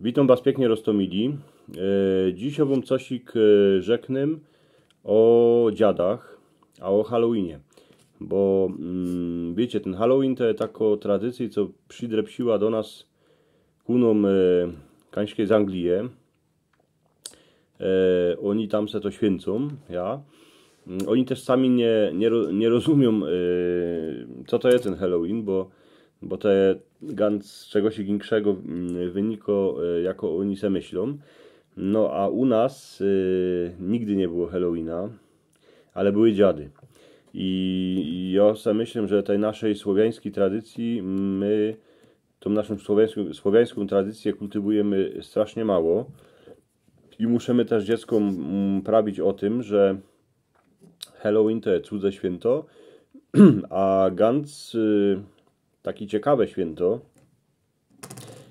Witam Was pięknie roztomili. Dziś owym cosik rzeknym o dziadach, a o Halloweenie. Bo wiecie, ten Halloween to jest taką tradycję, co przydrepsiła do nas kunom kańskie z Anglii. Oni tam se to święcą, ja. Oni też sami nie rozumią, co to jest ten Halloween, bo to z czegoś większego wyniko, jako oni se myślą. No a u nas nigdy nie było Halloweena, ale były dziady. I ja sobie myślę, że tej naszej słowiańskiej tradycji my tą naszą słowiańską tradycję kultywujemy strasznie mało. I musimy też dzieckom prawić o tym, że Halloween to jest cudze święto, a ganz takie ciekawe święto,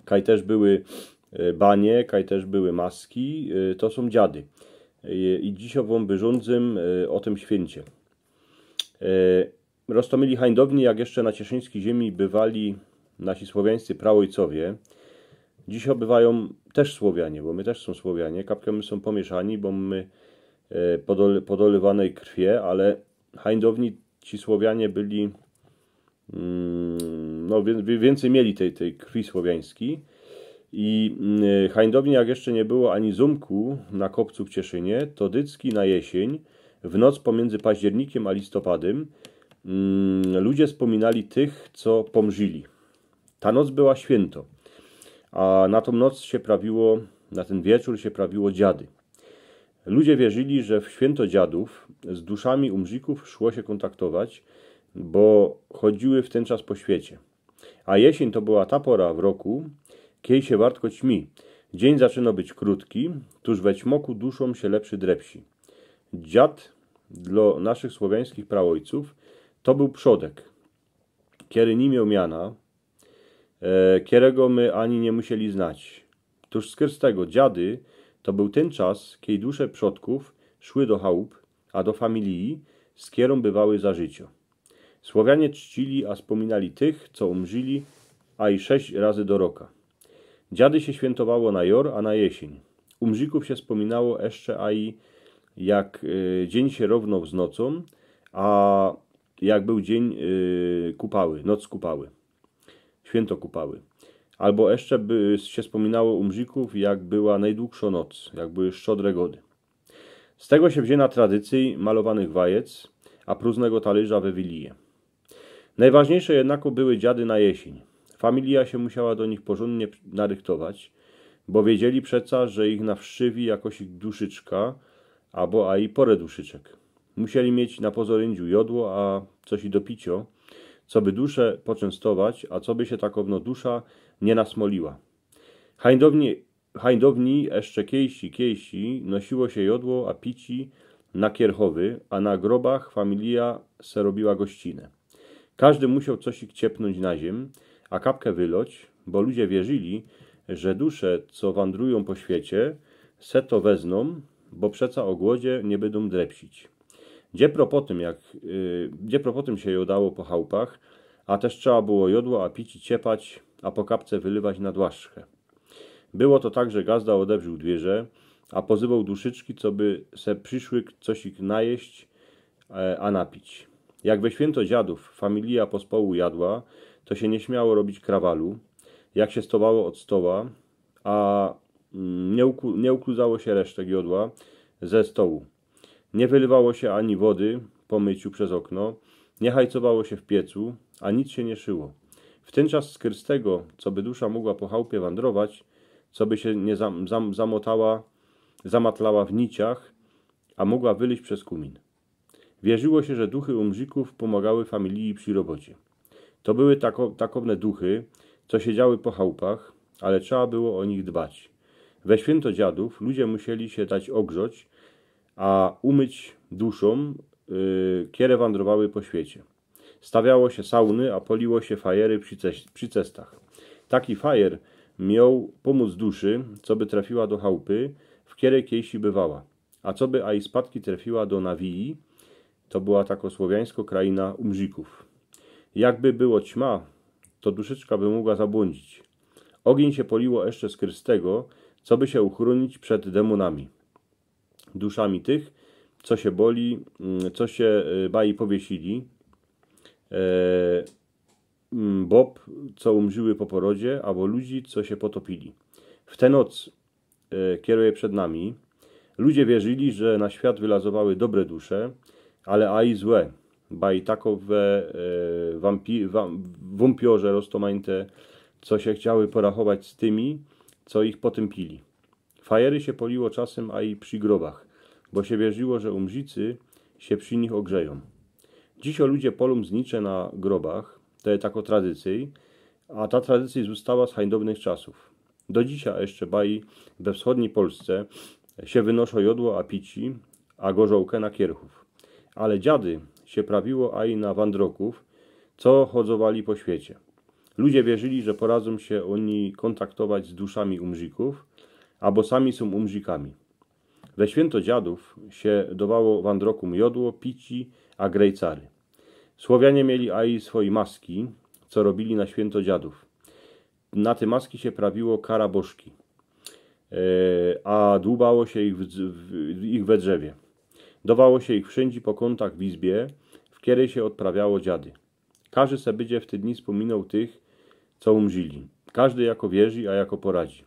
kaj też były banie, kaj też były maski, to są dziady. I dziś wam wyrządzę o tym święcie. Roztomili hańdowni, jak jeszcze na cieszyńskiej ziemi bywali nasi słowiańscy praojcowie. Dziś bywają też Słowianie, bo my też są Słowianie. Kapkę my są pomieszani, bo my podolewanej krwie, ale hańdowni ci Słowianie byli, no więcej mieli tej krwi słowiańskiej. I hańdowni, jak jeszcze nie było ani zumku na kopcu w Cieszynie, to dycki na jesień, w noc pomiędzy październikiem a listopadem, ludzie wspominali tych, co pomrzyli. Ta noc była święto, a na tą noc się prawiło, na ten wieczór się prawiło dziady. Ludzie wierzyli, że w święto dziadów z duszami umrzików szło się kontaktować, bo chodziły w ten czas po świecie. A jesień to była ta pora w roku, kiedy się wartko ćmi. Dzień zaczyna być krótki, tuż we ćmoku duszą się lepszy drepsi. Dziad dla naszych słowiańskich praojców to był przodek, który nie miał miana, którego my ani nie musieli znać. Tuż z tego dziady to był ten czas, kiedy dusze przodków szły do chałup, a do familii, z którą bywały za życia. Słowianie czcili, a wspominali tych, co umrzyli, a i 6 razy do roka. Dziady się świętowało na jor, a na jesień. Umrzików się wspominało jeszcze, a i jak dzień się równał z nocą, a jak był dzień kupały, noc kupały, święto kupały. Albo jeszcze by się wspominało umrzików, jak była najdłuższa noc, jak były szczodre gody. Z tego się wzięła tradycji malowanych wajec, a próżnego talerza we Wilije. Najważniejsze jednak były dziady na jesień. Familia się musiała do nich porządnie narychtować, bo wiedzieli przeca, że ich nawszczywi jakoś ich duszyczka, albo a i porę duszyczek. Musieli mieć na pozorędziu jodło, a coś i do picio, co by duszę poczęstować, a co by się takowno dusza nie nasmoliła. Hańdowni jeszcze kiejsi nosiło się jodło, a pici na kierchowy, a na grobach familia se robiła gościnę. Każdy musiał coś ich ciepnąć na ziem, a kapkę wyloć, bo ludzie wierzyli, że dusze, co wandrują po świecie, se to wezną, bo przeca o głodzie nie będą drepsić. Gdzie propotem się jodało po chałupach, a też trzeba było jodło, a pici ciepać, a po kapce wylywać na dłaszczkę. Było to tak, że gazda odebrzył dwierze, a pozywał duszyczki, co by se przyszły coś ich najeść, a napić. Jak we święto dziadów familia pospołu jadła, to się nie śmiało robić krawalu, jak się stowało od stoła, a nie ukluzało się resztek jodła ze stołu. Nie wylywało się ani wody po myciu przez okno, nie hajcowało się w piecu, a nic się nie szyło. W ten czas z tego, co by dusza mogła po chałupie wandrować, co by się nie zamatlała w niciach, a mogła wyleźć przez kumin. Wierzyło się, że duchy umrzików pomagały familii przy robocie. To były takowne duchy, co siedziały po chałupach, ale trzeba było o nich dbać. We święto dziadów ludzie musieli się dać ogrzać, a umyć duszą, które wandrowały po świecie. Stawiało się sauny, a poliło się fajery przy cestach. Taki fajer miał pomóc duszy, co by trafiła do chałupy, w której kiejsi bywała, a co by a i spadki trafiła do nawii, to była taka słowiańsko kraina umrzików. Jakby było ćma, to duszyczka by mogła zabłądzić. Ogień się poliło jeszcze z krystego, co by się uchronić przed demonami, duszami tych, co się co się bai powiesili, bob, co umrzyły po porodzie, albo ludzi, co się potopili. W tę noc kieruje przed nami. Ludzie wierzyli, że na świat wylazowały dobre dusze, ale a i złe, bai takowe wąpiorze roztomańte, co się chciały porachować z tymi, co ich potępili. Fajery się poliło czasem a i przy grobach, bo się wierzyło, że umrzicy się przy nich ogrzeją. Dziś ludzie polą znicze na grobach, to jest tako tradycji, a ta tradycja została z hańdownych czasów. Do dzisiaj jeszcze bai we wschodniej Polsce się wynoszą jodło a pici, a gorzołkę na kierchów. Ale dziady się prawiło a i na wandroków, co chodzowali po świecie. Ludzie wierzyli, że poradzą się oni kontaktować z duszami umrzików, albo sami są umrzikami. We święto dziadów się dawało wandrokom jodło, pici, a grejcary. Słowianie mieli a i swoje maski, co robili na święto dziadów. Na te maski się prawiło karaboszki, a dłubało się ich we drzewie. Dawało się ich wszędzie po kątach w izbie, w której się odprawiało dziady. Każdy se będzie w te dni wspominał tych, co umrzyli. Każdy jako wierzy, a jako poradzi.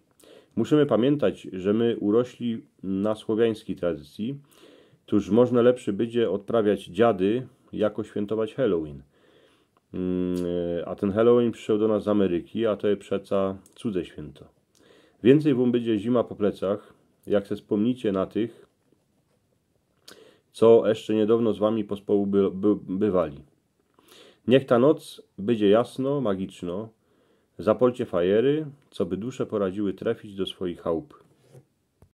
Musimy pamiętać, że my urośli na słowiańskiej tradycji, tuż można lepszy będzie odprawiać dziady, jako świętować Halloween. A ten Halloween przyszedł do nas z Ameryki, a to jest przeca cudze święto. Więcej wam będzie zima po plecach, jak se wspomnicie na tych, co jeszcze niedawno z wami pospołu bywali. Niech ta noc będzie jasno, magiczno, zapolcie fajery, co by dusze poradziły trafić do swoich chałup.